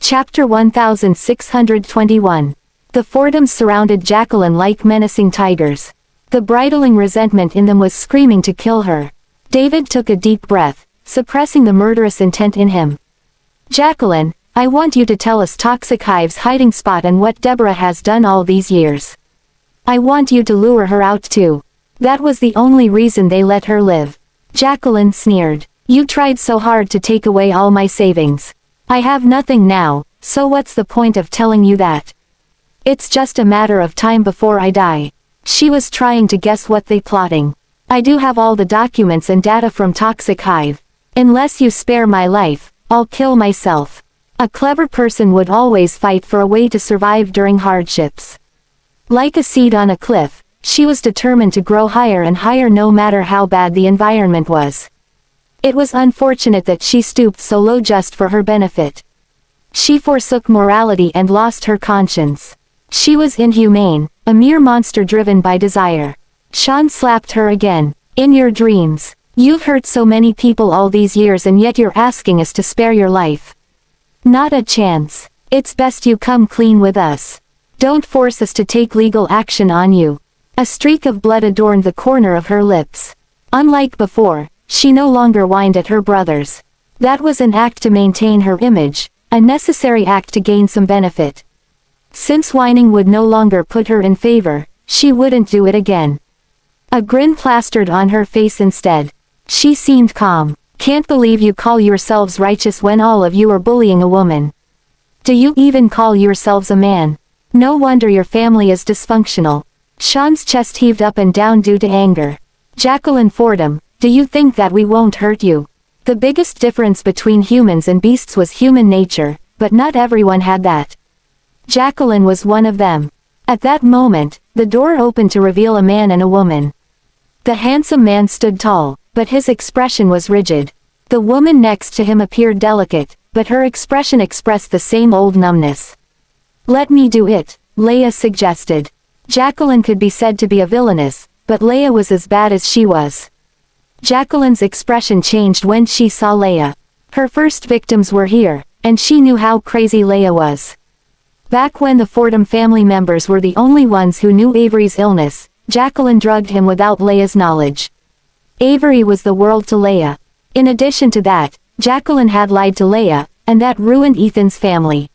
Chapter 1621. The Fordhams surrounded Jacqueline like menacing tigers. The bridling resentment in them was screaming to kill her. David took a deep breath, suppressing the murderous intent in him. Jacqueline, I want you to tell us Toxic Hive's hiding spot and what Deborah has done all these years. I want you to lure her out too. That was the only reason they let her live. Jacqueline sneered. You tried so hard to take away all my savings. I have nothing now, so what's the point of telling you that? It's just a matter of time before I die. She was trying to guess what they plotting. I do have all the documents and data from Toxic Hive. Unless you spare my life, I'll kill myself. A clever person would always fight for a way to survive during hardships. Like a seed on a cliff, she was determined to grow higher and higher no matter how bad the environment was. It was unfortunate that she stooped so low just for her benefit. She forsook morality and lost her conscience. She was inhumane, a mere monster driven by desire. Sean slapped her again. In your dreams. You've hurt so many people all these years and yet you're asking us to spare your life. Not a chance. It's best you come clean with us. Don't force us to take legal action on you. A streak of blood adorned the corner of her lips. Unlike before, she no longer whined at her brothers. That was an act to maintain her image, a necessary act to gain some benefit. Since whining would no longer put her in favor, she wouldn't do it again. A grin plastered on her face instead. She seemed calm. Can't believe you call yourselves righteous when all of you are bullying a woman. Do you even call yourselves a man? No wonder your family is dysfunctional. Sean's chest heaved up and down due to anger. Jacqueline Fordham, do you think that we won't hurt you? The biggest difference between humans and beasts was human nature, but not everyone had that. Jacqueline was one of them. At that moment, the door opened to reveal a man and a woman. The handsome man stood tall, but his expression was rigid. The woman next to him appeared delicate, but her expression expressed the same old numbness. Let me do it, Leia suggested. Jacqueline could be said to be a villainess, but Leia was as bad as she was. Jacqueline's expression changed when she saw Leia. Her first victims were here, and she knew how crazy Leia was. Back when the Fordham family members were the only ones who knew Avery's illness, Jacqueline drugged him without Leia's knowledge. Avery was the world to Leia. In addition to that, Jacqueline had lied to Leia, and that ruined Ethan's family.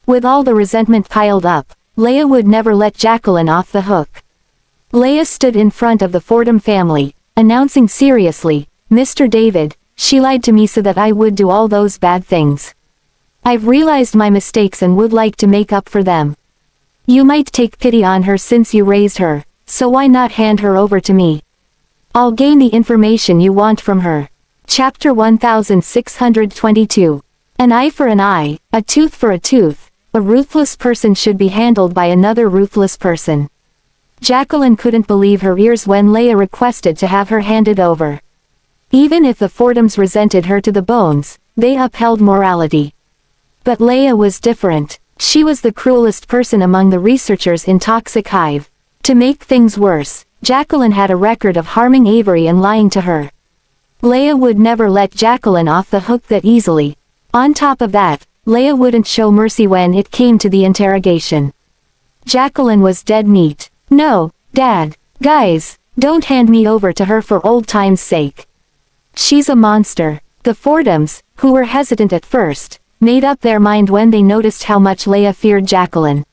With all the resentment piled up, Leia would never let Jacqueline off the hook. Leia stood in front of the Fordham family, announcing seriously, Mr. David, she lied to me so that I would do all those bad things. I've realized my mistakes and would like to make up for them. You might take pity on her since you raised her, so why not hand her over to me? I'll gain the information you want from her. Chapter 1622. An eye for an eye, a tooth for a tooth. A ruthless person should be handled by another ruthless person. Jacqueline couldn't believe her ears when Leia requested to have her handed over. Even if the Fordhams resented her to the bones, they upheld morality. But Leia was different. She was the cruelest person among the researchers in Toxic Hive. To make things worse, Jacqueline had a record of harming Avery and lying to her. Leia would never let Jacqueline off the hook that easily. On top of that, Leia wouldn't show mercy when it came to the interrogation. Jacqueline was dead meat. No, Dad. Guys, don't hand me over to her for old time's sake. She's a monster. The Fordhams, who were hesitant at first, made up their mind when they noticed how much Leia feared Jacqueline.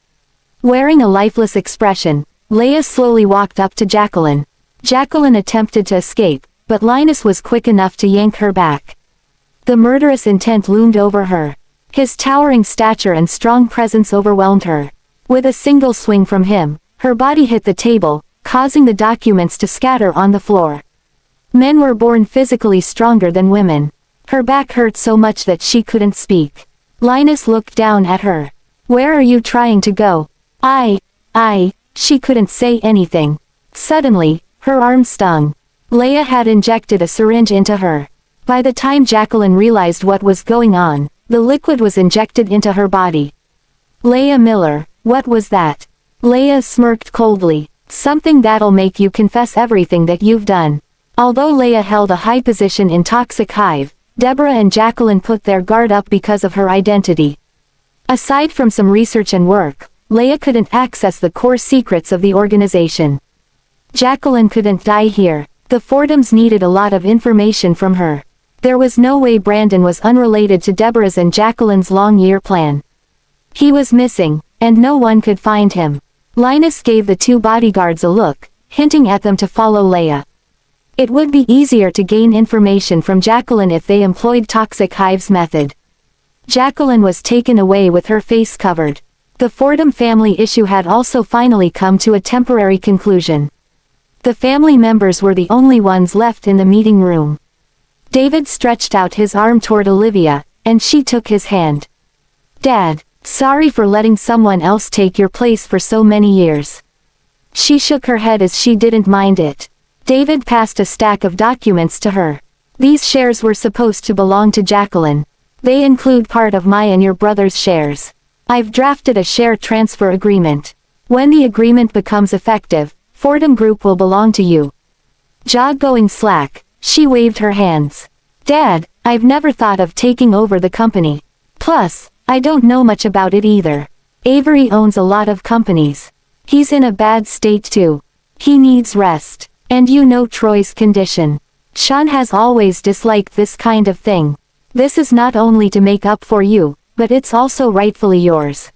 Wearing a lifeless expression, Leia slowly walked up to Jacqueline. Jacqueline attempted to escape, but Linus was quick enough to yank her back. The murderous intent loomed over her. His towering stature and strong presence overwhelmed her. With a single swing from him, her body hit the table, causing the documents to scatter on the floor. Men were born physically stronger than women. Her back hurt so much that she couldn't speak. Linus looked down at her. Where are you trying to go? She couldn't say anything. Suddenly, her arm stung. Leia had injected a syringe into her. By the time Jacqueline realized what was going on, the liquid was injected into her body. Leia Miller, what was that? Leia smirked coldly. Something that'll make you confess everything that you've done. Although Leia held a high position in Toxic Hive, Deborah and Jacqueline put their guard up because of her identity. Aside from some research and work, Leia couldn't access the core secrets of the organization. Jacqueline couldn't die here. The Fordhams needed a lot of information from her. There was no way Brandon was unrelated to Deborah's and Jacqueline's long-year plan. He was missing, and no one could find him. Linus gave the two bodyguards a look, hinting at them to follow Leia. It would be easier to gain information from Jacqueline if they employed Toxic Hive's method. Jacqueline was taken away with her face covered. The Fordham family issue had also finally come to a temporary conclusion. The family members were the only ones left in the meeting room. David stretched out his arm toward Olivia, and she took his hand. "Dad, sorry for letting someone else take your place for so many years." She shook her head as she didn't mind it. David passed a stack of documents to her. "These shares were supposed to belong to Jacqueline. They include part of my and your brother's shares. I've drafted a share transfer agreement. When the agreement becomes effective, Fordham Group will belong to you." Jaw going slack, she waved her hands. "Dad, I've never thought of taking over the company. Plus, I don't know much about it either. Avery owns a lot of companies. He's in a bad state too. He needs rest. And you know Troy's condition. Sean has always disliked this kind of thing. This is not only to make up for you, but it's also rightfully yours.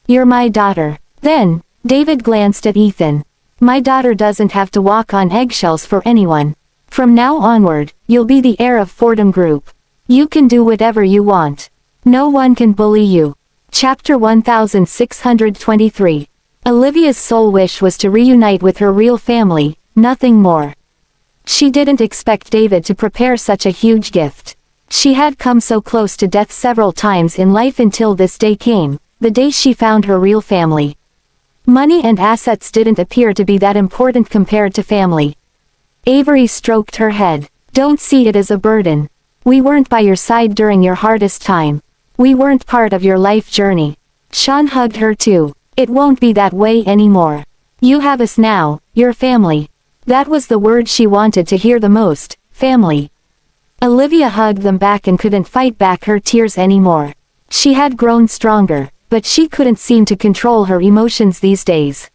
You're my daughter." Then, David glanced at Ethan. "My daughter doesn't have to walk on eggshells for anyone. From now onward, you'll be the heir of Fordham Group. You can do whatever you want. No one can bully you." Chapter 1623. Olivia's sole wish was to reunite with her real family, nothing more. She didn't expect David to prepare such a huge gift. She had come so close to death several times in life until this day came, the day she found her real family. Money and assets didn't appear to be that important compared to family. Avery stroked her head. "Don't see it as a burden. We weren't by your side during your hardest time. We weren't part of your life journey." Sean hugged her too. "It won't be that way anymore. You have us now, your family." That was the word she wanted to hear the most, family. Olivia hugged them back and couldn't fight back her tears anymore. She had grown stronger, but she couldn't seem to control her emotions these days.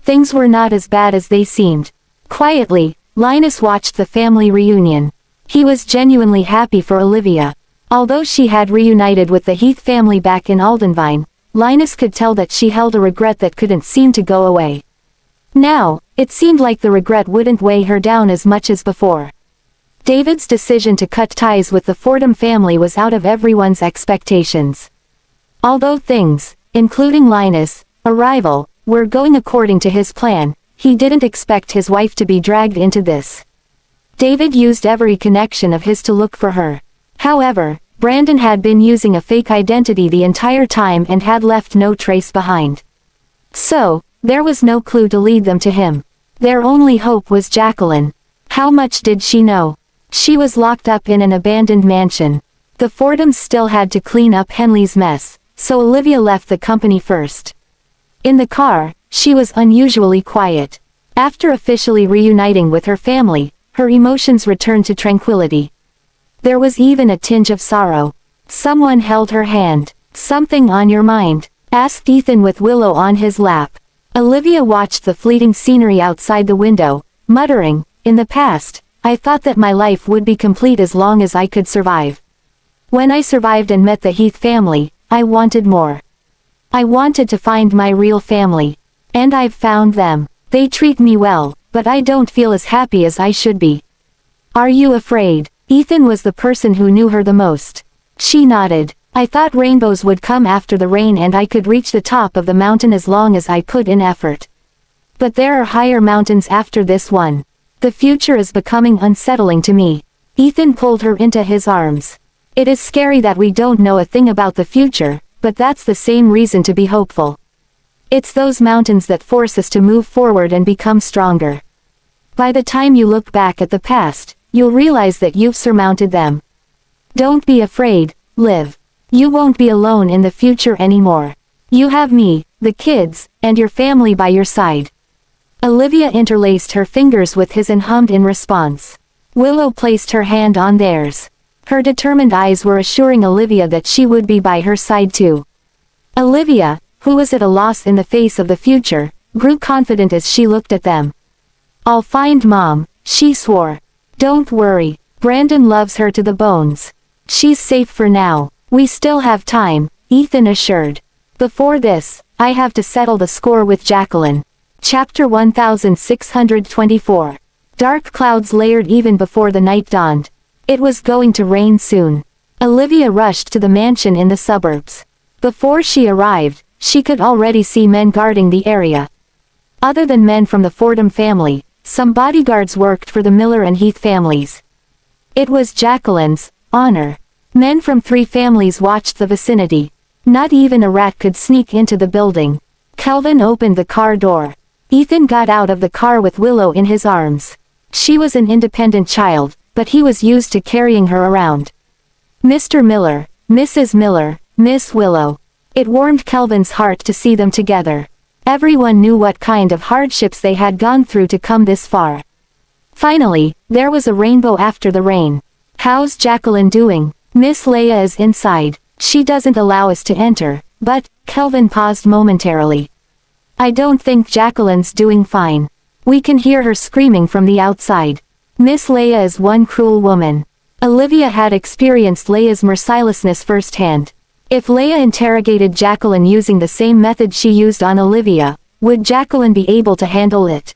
Things were not as bad as they seemed. Quietly, Linus watched the family reunion. He was genuinely happy for Olivia. Although she had reunited with the Heath family back in Aldenvine, Linus could tell that she held a regret that couldn't seem to go away. Now, it seemed like the regret wouldn't weigh her down as much as before. David's decision to cut ties with the Fordham family was out of everyone's expectations. Although things, including Linus' arrival, were going according to his plan, he didn't expect his wife to be dragged into this. David used every connection of his to look for her. However, Brandon had been using a fake identity the entire time and had left no trace behind. So, there was no clue to lead them to him. Their only hope was Jacqueline. How much did she know? She was locked up in an abandoned mansion. The Fordhams still had to clean up Henley's mess, so Olivia left the company first. In the car, she was unusually quiet. After officially reuniting with her family, her emotions returned to tranquility. There was even a tinge of sorrow. Someone held her hand. "Something on your mind?" asked Ethan with Willow on his lap. Olivia watched the fleeting scenery outside the window, muttering, "In the past, I thought that my life would be complete as long as I could survive. When I survived and met the Heath family, I wanted more. I wanted to find my real family. And I've found them. They treat me well, but I don't feel as happy as I should be." "Are you afraid?" Ethan was the person who knew her the most. She nodded. "I thought rainbows would come after the rain and I could reach the top of the mountain as long as I put in effort. But there are higher mountains after this one. The future is becoming unsettling to me." Ethan pulled her into his arms. "It is scary that we don't know a thing about the future, but that's the same reason to be hopeful. It's those mountains that force us to move forward and become stronger. By the time you look back at the past, you'll realize that you've surmounted them. Don't be afraid, live. You won't be alone in the future anymore. You have me, the kids, and your family by your side." Olivia interlaced her fingers with his and hummed in response. Willow placed her hand on theirs. Her determined eyes were assuring Olivia that she would be by her side too. Olivia, who was at a loss in the face of the future, grew confident as she looked at them. "I'll find Mom," she swore. "Don't worry, Brandon loves her to the bones. She's safe for now. We still have time," Ethan assured. "Before this, I have to settle the score with Jacqueline." Chapter 1624. Dark clouds layered even before the night dawned. It was going to rain soon. Olivia rushed to the mansion in the suburbs. Before she arrived, she could already see men guarding the area. Other than men from the Fordham family, some bodyguards worked for the Miller and Heath families. It was Jacqueline's honor. Men from 3 families watched the vicinity. Not even a rat could sneak into the building. Kelvin opened the car door. Ethan got out of the car with Willow in his arms. She was an independent child, but he was used to carrying her around. Mr. Miller, Mrs. Miller, Miss Willow. It warmed Kelvin's heart to see them together. Everyone knew what kind of hardships they had gone through to come this far. Finally, there was a rainbow after the rain. "How's Jacqueline doing?" "Miss Leia is inside. She doesn't allow us to enter," but Kelvin paused momentarily. "I don't think Jacqueline's doing fine. We can hear her screaming from the outside. Miss Leia is one cruel woman." Olivia had experienced Leia's mercilessness firsthand. If Leia interrogated Jacqueline using the same method she used on Olivia, would Jacqueline be able to handle it?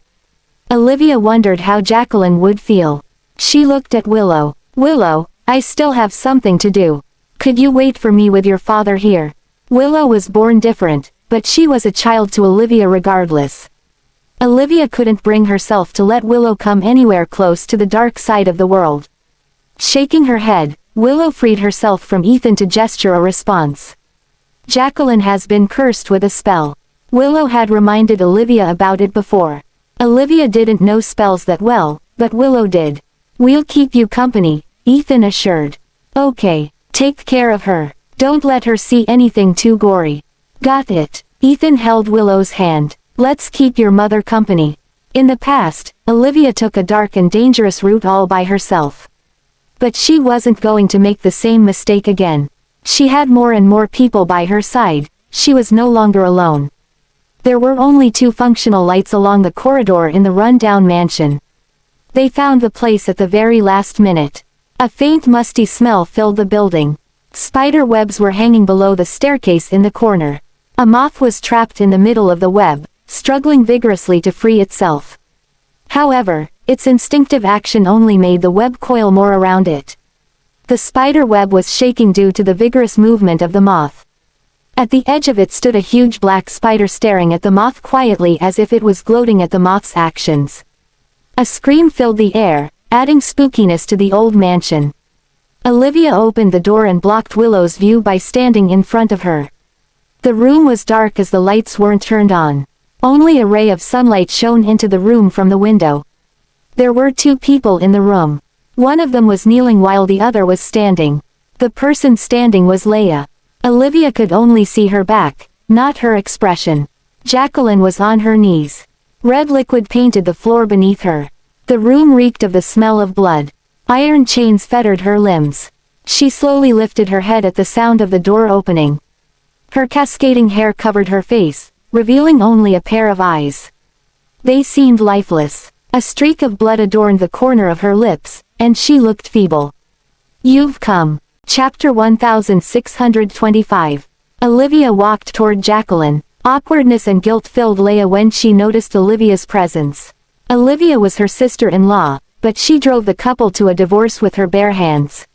Olivia wondered how Jacqueline would feel. She looked at Willow. "Willow, I still have something to do. Could you wait for me with your father here?" Willow was born different, but she was a child to Olivia regardless. Olivia couldn't bring herself to let Willow come anywhere close to the dark side of the world. Shaking her head, Willow freed herself from Ethan to gesture a response. "Jacqueline has been cursed with a spell." Willow had reminded Olivia about it before. Olivia didn't know spells that well, but Willow did. "We'll keep you company," Ethan assured. "Okay, take care of her. Don't let her see anything too gory." "Got it." Ethan held Willow's hand. "Let's keep your mother company." In the past, Olivia took a dark and dangerous route all by herself. But she wasn't going to make the same mistake again. She had more and more people by her side. She was no longer alone. There were only 2 functional lights along the corridor in the run-down mansion. They found the place at the very last minute. A faint musty smell filled the building. Spider webs were hanging below the staircase in the corner. A moth was trapped in the middle of the web, struggling vigorously to free itself. However, its instinctive action only made the web coil more around it. The spider web was shaking due to the vigorous movement of the moth. At the edge of it stood a huge black spider staring at the moth quietly as if it was gloating at the moth's actions. A scream filled the air, adding spookiness to the old mansion. Olivia opened the door and blocked Willow's view by standing in front of her. The room was dark as the lights weren't turned on. Only a ray of sunlight shone into the room from the window. There were 2 people in the room. One of them was kneeling while the other was standing. The person standing was Leia. Olivia could only see her back, not her expression. Jacqueline was on her knees. Red liquid painted the floor beneath her. The room reeked of the smell of blood. Iron chains fettered her limbs. She slowly lifted her head at the sound of the door opening. Her cascading hair covered her face, revealing only a pair of eyes. They seemed lifeless. A streak of blood adorned the corner of her lips, and she looked feeble. "You've come." Chapter 1625. Olivia walked toward Jacqueline. Awkwardness and guilt filled Leia when she noticed Olivia's presence. Olivia was her sister-in-law, but she drove the couple to a divorce with her bare hands.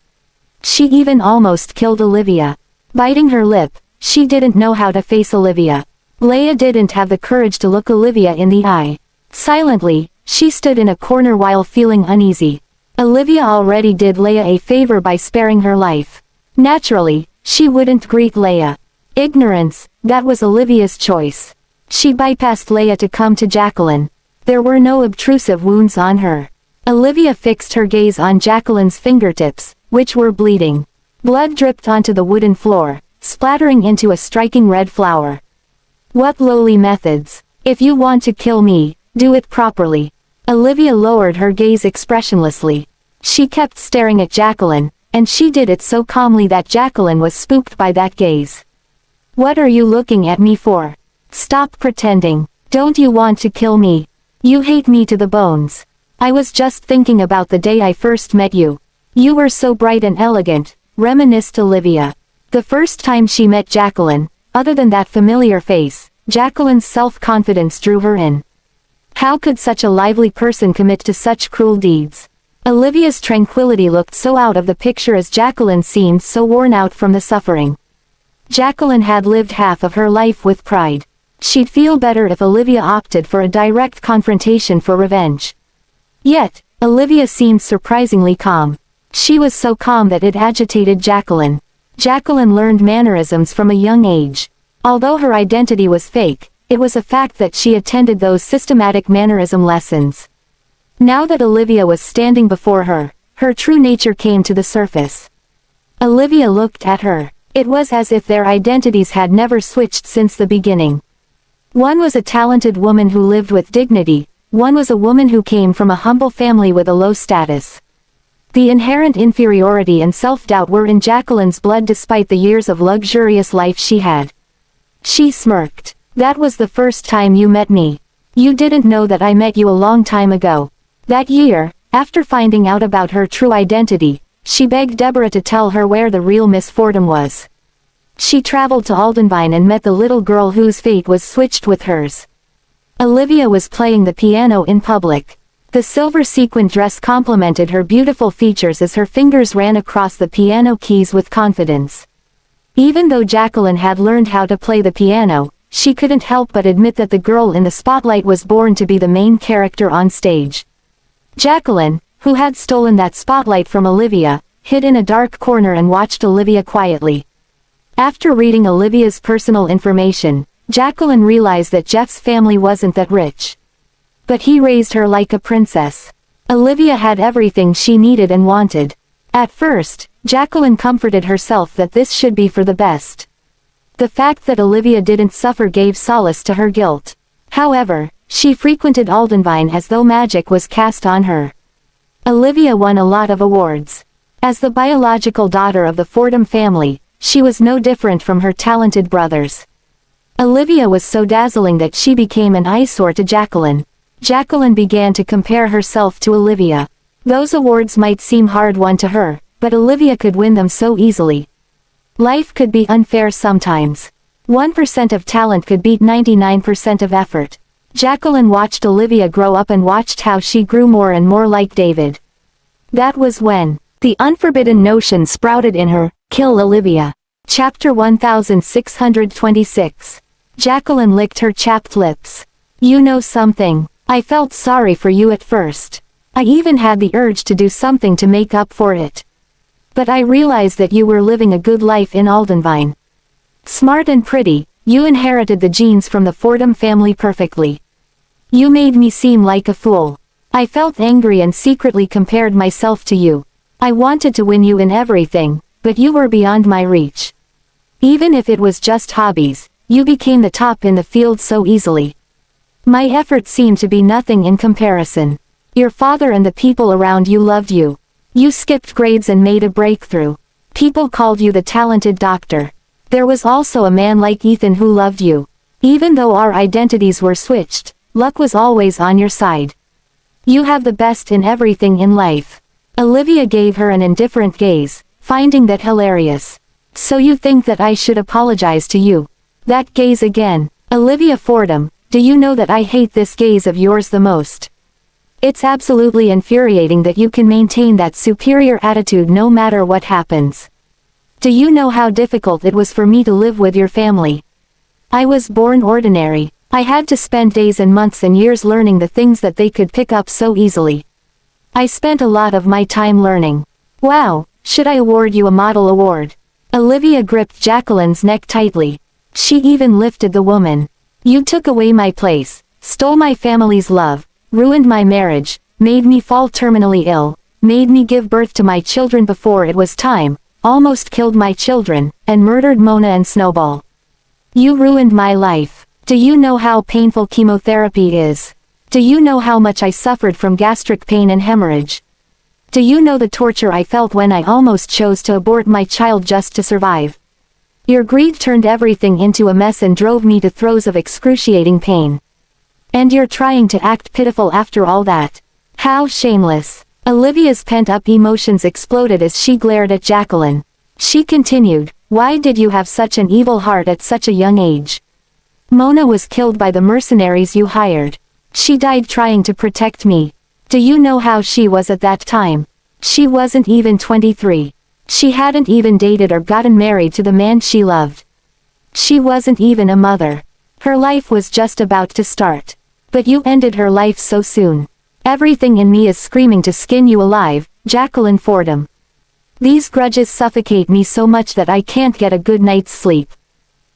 She even almost killed Olivia. Biting her lip, she didn't know how to face Olivia. Leia didn't have the courage to look Olivia in the eye. Silently, she stood in a corner while feeling uneasy. Olivia already did Leia a favor by sparing her life. Naturally, she wouldn't greet Leia. Ignorance, that was Olivia's choice. She bypassed Leia to come to Jacqueline. There were no obtrusive wounds on her. Olivia fixed her gaze on Jacqueline's fingertips, which were bleeding. Blood dripped onto the wooden floor, splattering into a striking red flower. "What lowly methods. If you want to kill me, do it properly." Olivia lowered her gaze expressionlessly. She kept staring at Jacqueline, and she did it so calmly that Jacqueline was spooked by that gaze. What are you looking at me for? Stop pretending. Don't you want to kill me? You hate me to the bones. I was just thinking about the day I first met you. You were so bright and elegant, reminisced Olivia. The first time she met Jacqueline, other than that familiar face, Jacqueline's self-confidence drew her in. How could such a lively person commit to such cruel deeds? Olivia's tranquility looked so out of the picture as Jacqueline seemed so worn out from the suffering. Jacqueline had lived half of her life with pride. She'd feel better if Olivia opted for a direct confrontation for revenge. Yet, Olivia seemed surprisingly calm. She was so calm that it agitated Jacqueline. Jacqueline learned mannerisms from a young age. Although her identity was fake, it was a fact that she attended those systematic mannerism lessons. Now that Olivia was standing before her, her true nature came to the surface. Olivia looked at her. It was as if their identities had never switched since the beginning. One was a talented woman who lived with dignity, one was a woman who came from a humble family with a low status. The inherent inferiority and self-doubt were in Jacqueline's blood despite the years of luxurious life she had. She smirked. That was the first time you met me. You didn't know that I met you a long time ago. That year, after finding out about her true identity, she begged Deborah to tell her where the real Miss Fordham was. She traveled to Aldenvine and met the little girl whose fate was switched with hers. Olivia was playing the piano in public. The silver sequin dress complemented her beautiful features as her fingers ran across the piano keys with confidence. Even though Jacqueline had learned how to play the piano, she couldn't help but admit that the girl in the spotlight was born to be the main character on stage. Jacqueline, who had stolen that spotlight from Olivia, hid in a dark corner and watched Olivia quietly. After reading Olivia's personal information, Jacqueline realized that Jeff's family wasn't that rich. But he raised her like a princess. Olivia had everything she needed and wanted. At first, Jacqueline comforted herself that this should be for the best. The fact that Olivia didn't suffer gave solace to her guilt. However, she frequented Aldenvine as though magic was cast on her. Olivia won a lot of awards. As the biological daughter of the Fordham family, she was no different from her talented brothers. Olivia was so dazzling that she became an eyesore to Jacqueline. Jacqueline began to compare herself to Olivia. Those awards might seem hard-won to her, but Olivia could win them so easily. Life could be unfair sometimes. 1% of talent could beat 99% of effort. Jacqueline watched Olivia grow up and watched how she grew more and more like David. That was when the unforbidden notion sprouted in her: kill Olivia. Chapter 1626. Jacqueline licked her chapped lips. You know something? I felt sorry for you at first. I even had the urge to do something to make up for it. But I realized that you were living a good life in Aldenvine. Smart and pretty, you inherited the genes from the Fordham family perfectly. You made me seem like a fool. I felt angry and secretly compared myself to you. I wanted to win you in everything, but you were beyond my reach. Even if it was just hobbies, you became the top in the field so easily. My effort seemed to be nothing in comparison. Your father and the people around you loved you. You skipped grades and made a breakthrough. People called you the talented doctor. There was also a man like Ethan who loved you. Even though our identities were switched, luck was always on your side. You have the best in everything in life. Olivia gave her an indifferent gaze, finding that hilarious. So you think that I should apologize to you? That gaze again. Olivia Fordham, do you know that I hate this gaze of yours the most? It's absolutely infuriating that you can maintain that superior attitude no matter what happens. Do you know how difficult it was for me to live with your family? I was born ordinary. I had to spend days and months and years learning the things that they could pick up so easily. I spent a lot of my time learning. Wow, should I award you a model award? Olivia gripped Jacqueline's neck tightly. She even lifted the woman. You took away my place, stole my family's love, ruined my marriage, made me fall terminally ill, made me give birth to my children before it was time, almost killed my children, and murdered Mona and Snowball. You ruined my life. Do you know how painful chemotherapy is? Do you know how much I suffered from gastric pain and hemorrhage? Do you know the torture I felt when I almost chose to abort my child just to survive? Your greed turned everything into a mess and drove me to throes of excruciating pain. And you're trying to act pitiful after all that. How shameless. Olivia's pent-up emotions exploded as she glared at Jacqueline. She continued, "Why did you have such an evil heart at such a young age? Mona was killed by the mercenaries you hired. She died trying to protect me. Do you know how she was at that time? She wasn't even 23. She hadn't even dated or gotten married to the man she loved. She wasn't even a mother. Her life was just about to start. But you ended her life so soon. Everything in me is screaming to skin you alive, Jacqueline Fordham. These grudges suffocate me so much that I can't get a good night's sleep.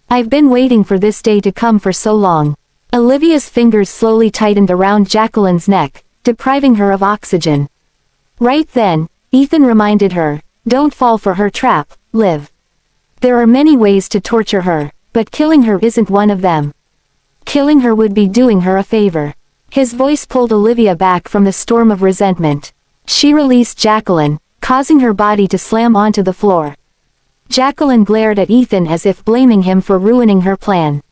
I've been waiting for this day to come for so long." Olivia's fingers slowly tightened around Jacqueline's neck, depriving her of oxygen. Right then, Ethan reminded her, "Don't fall for her trap, Liv. There are many ways to torture her, but killing her isn't one of them. Killing her would be doing her a favor." His voice pulled Olivia back from the storm of resentment. She released Jacqueline, causing her body to slam onto the floor. Jacqueline glared at Ethan as if blaming him for ruining her plan.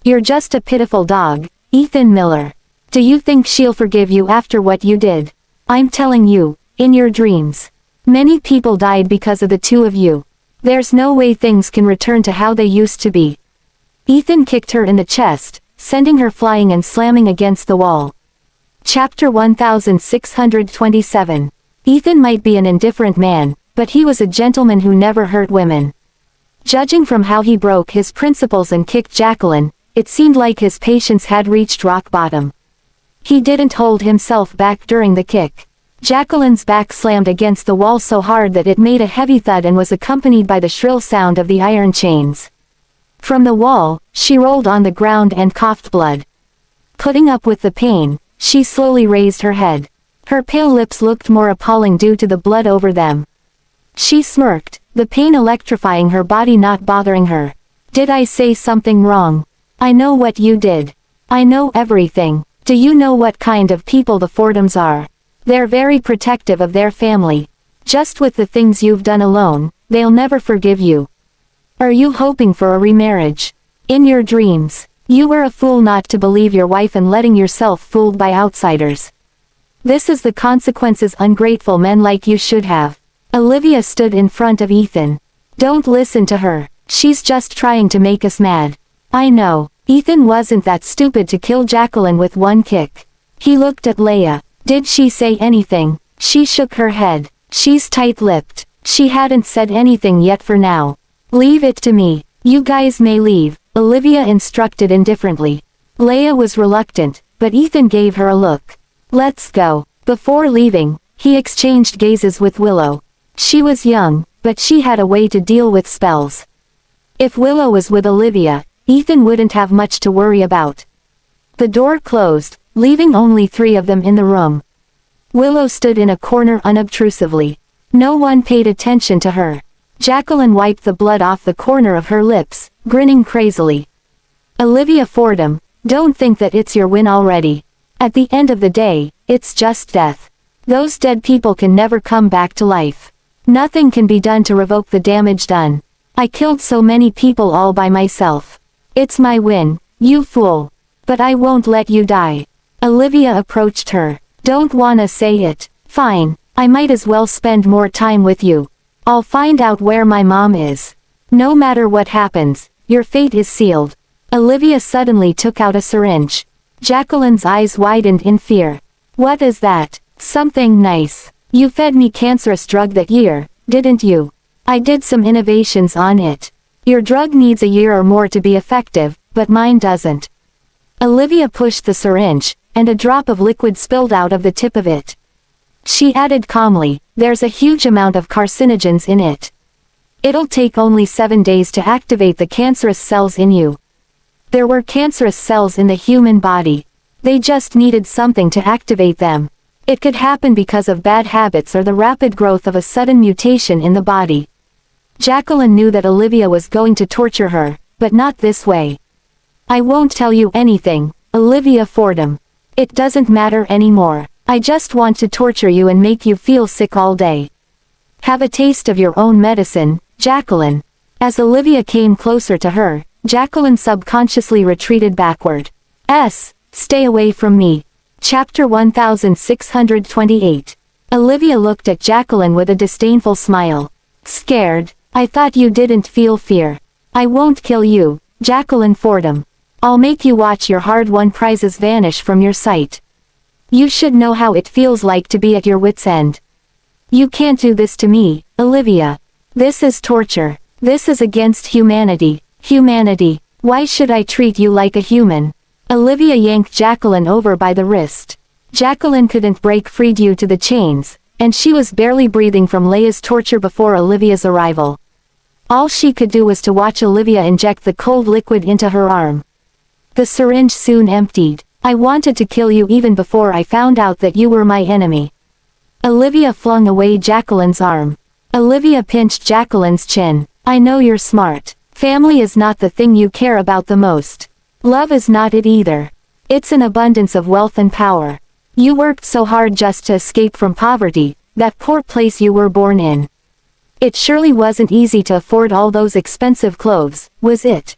"You're just a pitiful dog, Ethan Miller. Do you think she'll forgive you after what you did? I'm telling you, in your dreams. Many people died because of the two of you. There's no way things can return to how they used to be." Ethan kicked her in the chest, sending her flying and slamming against the wall. Chapter 1627. Ethan might be an indifferent man, but he was a gentleman who never hurt women. Judging from how he broke his principles and kicked Jacqueline, it seemed like his patience had reached rock bottom. He didn't hold himself back during the kick. Jacqueline's back slammed against the wall so hard that it made a heavy thud and was accompanied by the shrill sound of the iron chains. From the wall, she rolled on the ground and coughed blood. Putting up with the pain, she slowly raised her head. Her pale lips looked more appalling due to the blood over them. She smirked, the pain electrifying her body not bothering her. "Did I say something wrong? I know what you did. I know everything. Do you know what kind of people the Fordhams are? They're very protective of their family. Just with the things you've done alone, they'll never forgive you. Are you hoping for a remarriage? In your dreams, you were a fool not to believe your wife and letting yourself fooled by outsiders. This is the consequences ungrateful men like you should have." Olivia stood in front of Ethan. "Don't listen to her. She's just trying to make us mad." "I know. Ethan wasn't that stupid to kill Jacqueline with one kick." He looked at Leia. "Did she say anything?" She shook her head. "She's tight-lipped. She hadn't said anything yet for now." "Leave it to me. You guys may leave," Olivia instructed indifferently. Leia was reluctant, but Ethan gave her a look. "Let's go." Before leaving, he exchanged gazes with Willow. She was young, but she had a way to deal with spells. If Willow was with Olivia, Ethan wouldn't have much to worry about. The door closed, leaving only 3 of them in the room. Willow stood in a corner unobtrusively. No one paid attention to her. Jacqueline wiped the blood off the corner of her lips, grinning crazily. "Olivia Fordham, don't think that it's your win already. At the end of the day, it's just death. Those dead people can never come back to life. Nothing can be done to revoke the damage done. I killed so many people all by myself. It's my win, you fool. But I won't let you die." Olivia approached her. "Don't wanna say it. Fine, I might as well spend more time with you. I'll find out where my mom is. No matter what happens, your fate is sealed." Olivia suddenly took out a syringe. Jacqueline's eyes widened in fear. "What is that?" "Something nice. You fed me cancerous drug that year, didn't you? I did some innovations on it. Your drug needs a year or more to be effective, but mine doesn't." Olivia pushed the syringe, and a drop of liquid spilled out of the tip of it. She added calmly, "There's a huge amount of carcinogens in it. It'll take only 7 days to activate the cancerous cells in you." There were cancerous cells in the human body. They just needed something to activate them. It could happen because of bad habits or the rapid growth of a sudden mutation in the body. Jacqueline knew that Olivia was going to torture her, but not this way. "I won't tell you anything, Olivia Fordham. It doesn't matter anymore. I just want to torture you and make you feel sick all day. Have a taste of your own medicine, Jacqueline." As Olivia came closer to her, Jacqueline subconsciously retreated backward. Stay away from me. Chapter 1628. Olivia looked at Jacqueline with a disdainful smile. Scared? I thought you didn't feel fear. I won't kill you, Jacqueline Fordham. I'll make you watch your hard-won prizes vanish from your sight. You should know how it feels like to be at your wit's end. You can't do this to me, Olivia. This is torture. This is against humanity. Humanity. Why should I treat you like a human? Olivia yanked Jacqueline over by the wrist. Jacqueline couldn't break free due to the chains, and she was barely breathing from Leia's torture before Olivia's arrival. All she could do was to watch Olivia inject the cold liquid into her arm. The syringe soon emptied. I wanted to kill you even before I found out that you were my enemy. Olivia flung away Jacqueline's arm. Olivia pinched Jacqueline's chin. I know you're smart. Family is not the thing you care about the most. Love is not it either. It's an abundance of wealth and power. You worked so hard just to escape from poverty, that poor place you were born in. It surely wasn't easy to afford all those expensive clothes, was it?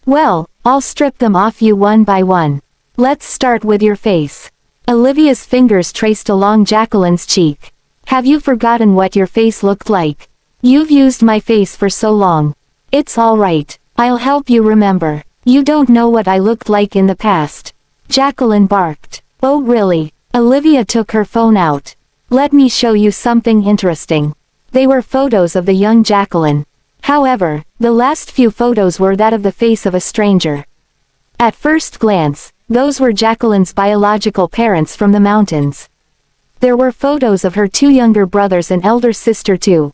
Well, I'll strip them off you one by one. Let's start with your face. Olivia's fingers traced along Jacqueline's cheek. Have you forgotten what your face looked like? You've used my face for so long. It's all right, I'll help you remember. You don't know what I looked like in the past. Jacqueline barked. Oh really? Olivia took her phone out. Let me show you something interesting. They were photos of the young Jacqueline. However, the last few photos were that of the face of a stranger. At first glance, those were Jacqueline's biological parents from the mountains. There were photos of her two younger brothers and elder sister too.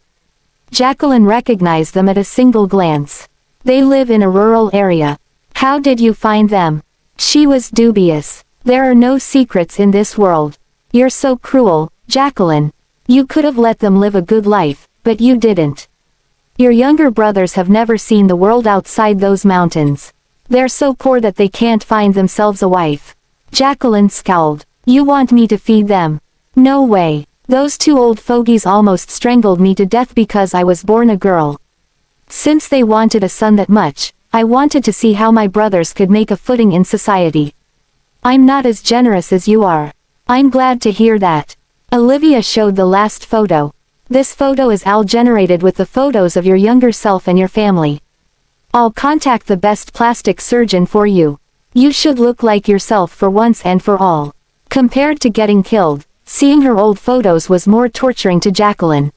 Jacqueline recognized them at a single glance. They live in a rural area. How did you find them? She was dubious. There are no secrets in this world. You're so cruel, Jacqueline. You could have let them live a good life, but you didn't. Your younger brothers have never seen the world outside those mountains. They're so poor that they can't find themselves a wife. Jacqueline scowled. You want me to feed them? No way. Those two old fogies almost strangled me to death because I was born a girl. Since they wanted a son that much, I wanted to see how my brothers could make a footing in society. I'm not as generous as you are. I'm glad to hear that. Olivia showed the last photo. This photo is generated with the photos of your younger self and your family. I'll contact the best plastic surgeon for you. You should look like yourself for once and for all. Compared to getting killed, seeing her old photos was more torturing to Jacqueline.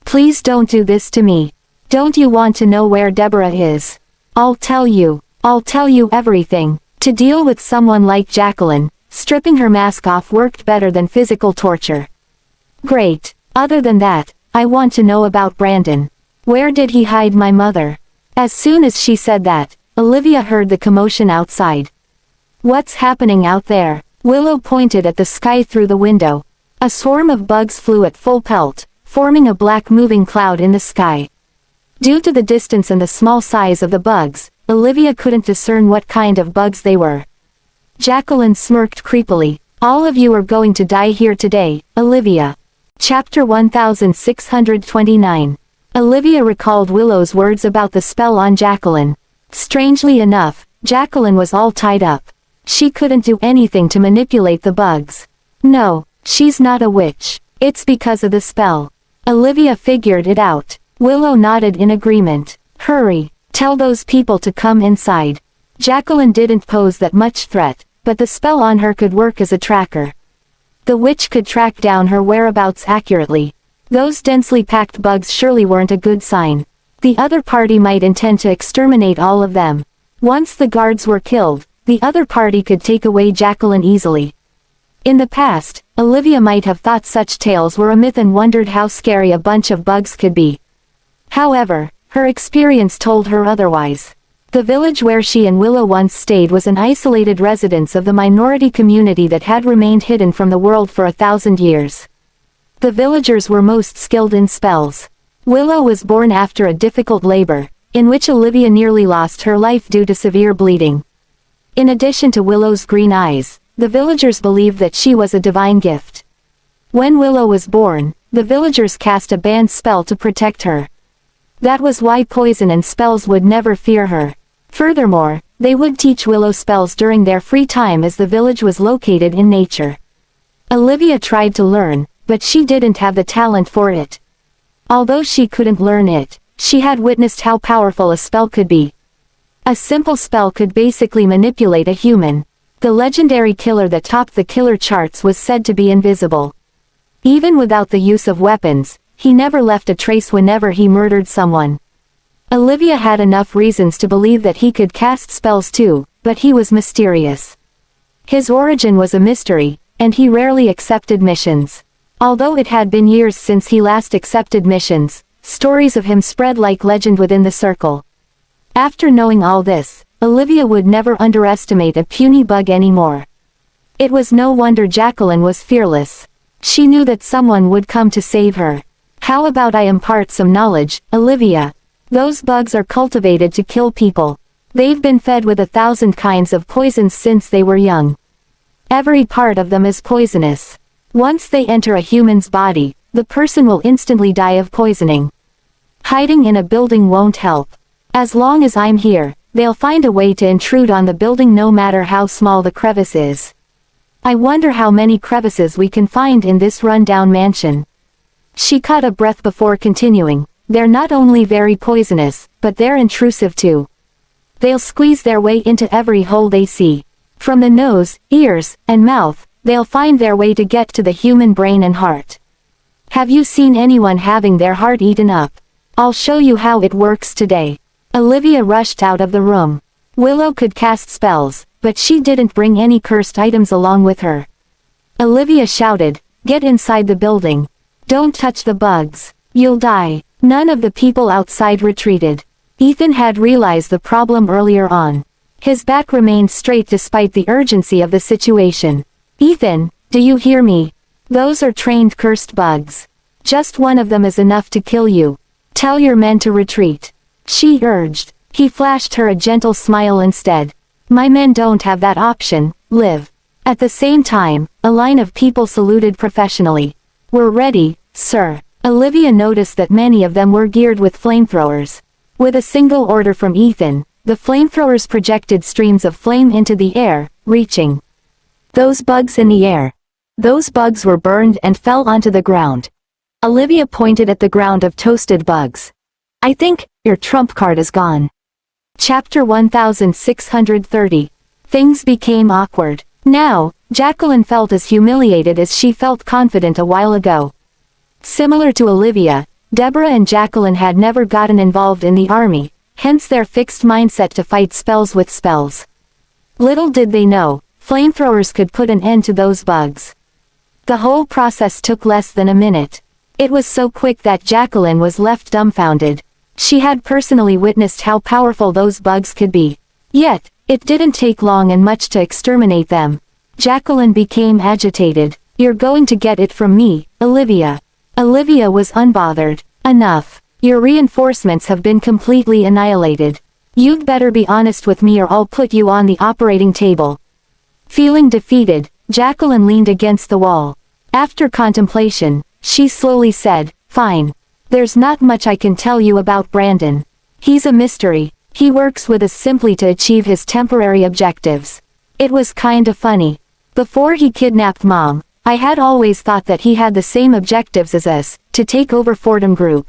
Please don't do this to me. Don't you want to know where Deborah is? I'll tell you everything. To deal with someone like Jacqueline, stripping her mask off worked better than physical torture. Great. Other than that, I want to know about Brandon. Where did he hide my mother? As soon as she said that, Olivia heard the commotion outside. What's happening out there? Willow pointed at the sky through the window. A swarm of bugs flew at full pelt, forming a black moving cloud in the sky. Due to the distance and the small size of the bugs, Olivia couldn't discern what kind of bugs they were. Jacqueline smirked creepily. All of you are going to die here today, Olivia. Chapter 1629. Olivia recalled Willow's words about the spell on Jacqueline. Strangely enough, Jacqueline was all tied up. She couldn't do anything to manipulate the bugs. No, she's not a witch. It's because of the spell. Olivia figured it out. Willow nodded in agreement. Hurry, tell those people to come inside. Jacqueline didn't pose that much threat, but the spell on her could work as a tracker. The witch could track down her whereabouts accurately. Those densely packed bugs surely weren't a good sign. The other party might intend to exterminate all of them. Once the guards were killed, the other party could take away Jacqueline easily. In the past, Olivia might have thought such tales were a myth and wondered how scary a bunch of bugs could be. However, her experience told her otherwise. The village where she and Willow once stayed was an isolated residence of the minority community that had remained hidden from the world for 1,000 years. The villagers were most skilled in spells. Willow was born after a difficult labor, in which Olivia nearly lost her life due to severe bleeding. In addition to Willow's green eyes, the villagers believed that she was a divine gift. When Willow was born, the villagers cast a banned spell to protect her. That was why poison and spells would never fear her. Furthermore, they would teach Willow spells during their free time as the village was located in nature. Olivia tried to learn, but she didn't have the talent for it. Although she couldn't learn it, she had witnessed how powerful a spell could be. A simple spell could basically manipulate a human. The legendary killer that topped the killer charts was said to be invisible. Even without the use of weapons, he never left a trace whenever he murdered someone. Olivia had enough reasons to believe that he could cast spells too, but he was mysterious. His origin was a mystery, and he rarely accepted missions. Although it had been years since he last accepted missions, stories of him spread like legend within the circle. After knowing all this, Olivia would never underestimate a puny bug anymore. It was no wonder Jacqueline was fearless. She knew that someone would come to save her. How about I impart some knowledge, Olivia? Those bugs are cultivated to kill people. They've been fed with 1,000 kinds of poisons since they were young. Every part of them is poisonous. Once they enter a human's body, the person will instantly die of poisoning. Hiding in a building won't help. As long as I'm here, they'll find a way to intrude on the building no matter how small the crevice is. I wonder how many crevices we can find in this run-down mansion. She caught a breath before continuing. They're not only very poisonous, but they're intrusive too. They'll squeeze their way into every hole they see. From the nose, ears, and mouth, they'll find their way to get to the human brain and heart. Have you seen anyone having their heart eaten up? I'll show you how it works today. Olivia rushed out of the room. Willow could cast spells, but she didn't bring any cursed items along with her. Olivia shouted, "Get inside the building. Don't touch the bugs. You'll die." None of the people outside retreated. Ethan had realized the problem earlier on. His back remained straight despite the urgency of the situation. "Ethan, do you hear me? Those are trained cursed bugs. Just one of them is enough to kill you. Tell your men to retreat," she urged. He flashed her a gentle smile instead. "My men don't have that option, Liv." At the same time, a line of people saluted professionally. "We're ready, sir." Olivia noticed that many of them were geared with flamethrowers. With a single order from Ethan, the flamethrowers projected streams of flame into the air, reaching those bugs in the air. Those bugs were burned and fell onto the ground. Olivia pointed at the ground of toasted bugs. "I think, your trump card is gone." Chapter 1630. Things became awkward. Now, Jacqueline felt as humiliated as she felt confident a while ago. Similar to Olivia, Deborah and Jacqueline had never gotten involved in the army, hence their fixed mindset to fight spells with spells. Little did they know, flamethrowers could put an end to those bugs. The whole process took less than a minute. It was so quick that Jacqueline was left dumbfounded. She had personally witnessed how powerful those bugs could be. Yet, it didn't take long and much to exterminate them. Jacqueline became agitated. "You're going to get it from me, Olivia." Olivia was unbothered. "Enough. Your reinforcements have been completely annihilated. You'd better be honest with me or I'll put you on the operating table." Feeling defeated, Jacqueline leaned against the wall. After contemplation, she slowly said, "Fine. There's not much I can tell you about Brandon. He's a mystery. He works with us simply to achieve his temporary objectives. It was kinda funny. Before he kidnapped Mom, I had always thought that he had the same objectives as us, to take over Fordham Group."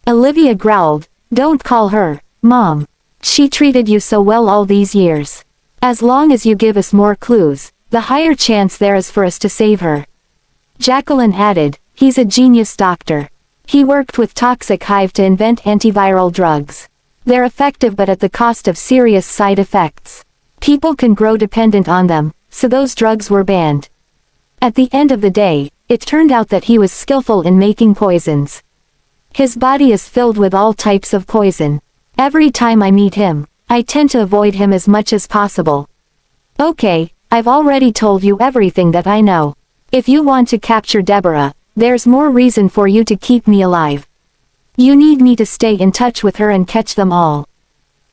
Olivia growled, "Don't call her Mom. She treated you so well all these years. As long as you give us more clues, the higher chance there is for us to save her." Jacqueline added, "He's a genius doctor. He worked with Toxic Hive to invent antiviral drugs. They're effective but at the cost of serious side effects. People can grow dependent on them, so those drugs were banned. At the end of the day, it turned out that he was skillful in making poisons. His body is filled with all types of poison. Every time I meet him, I tend to avoid him as much as possible." "Okay, I've already told you everything that I know. If you want to capture Deborah, there's more reason for you to keep me alive. You need me to stay in touch with her and catch them all."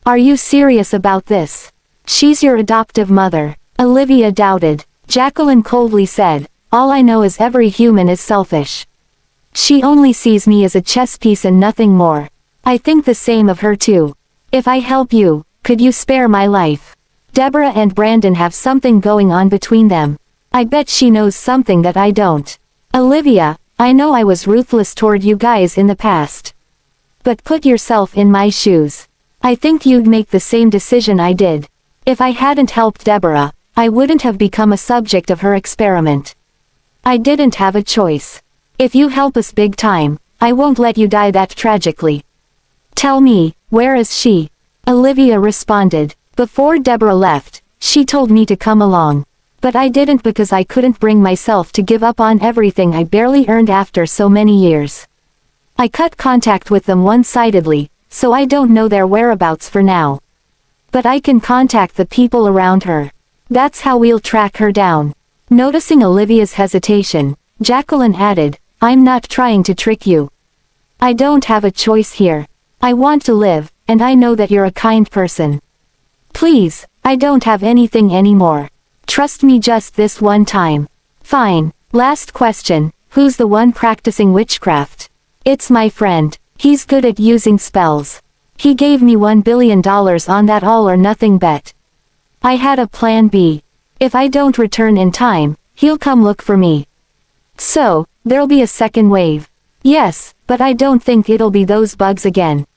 "Are you serious about this? She's your adoptive mother." Olivia doubted. Jacqueline coldly said, "All I know is every human is selfish. She only sees me as a chess piece and nothing more. I think the same of her too. If I help you, could you spare my life? Deborah and Brandon have something going on between them. I bet she knows something that I don't. Olivia, I know I was ruthless toward you guys in the past. But put yourself in my shoes. I think you'd make the same decision I did. If I hadn't helped Deborah, I wouldn't have become a subject of her experiment. I didn't have a choice. If you help us big time, I won't let you die that tragically. Tell me, where is she? Olivia responded. Before Deborah left, she told me to come along. But I didn't because I couldn't bring myself to give up on everything I barely earned after so many years. I cut contact with them one-sidedly, so I don't know their whereabouts for now. But I can contact the people around her. That's how we'll track her down. Noticing Olivia's hesitation, Jacqueline added, I'm not trying to trick you. I don't have a choice here. I want to live, and I know that you're a kind person. Please, I don't have anything anymore. Trust me just this one time. Fine, last question, who's the one practicing witchcraft? It's my friend. He's good at using spells. He gave me $1 billion on that all-or-nothing bet. I had a plan B. If I don't return in time, he'll come look for me. So, there'll be a second wave. Yes, but I don't think it'll be those bugs again.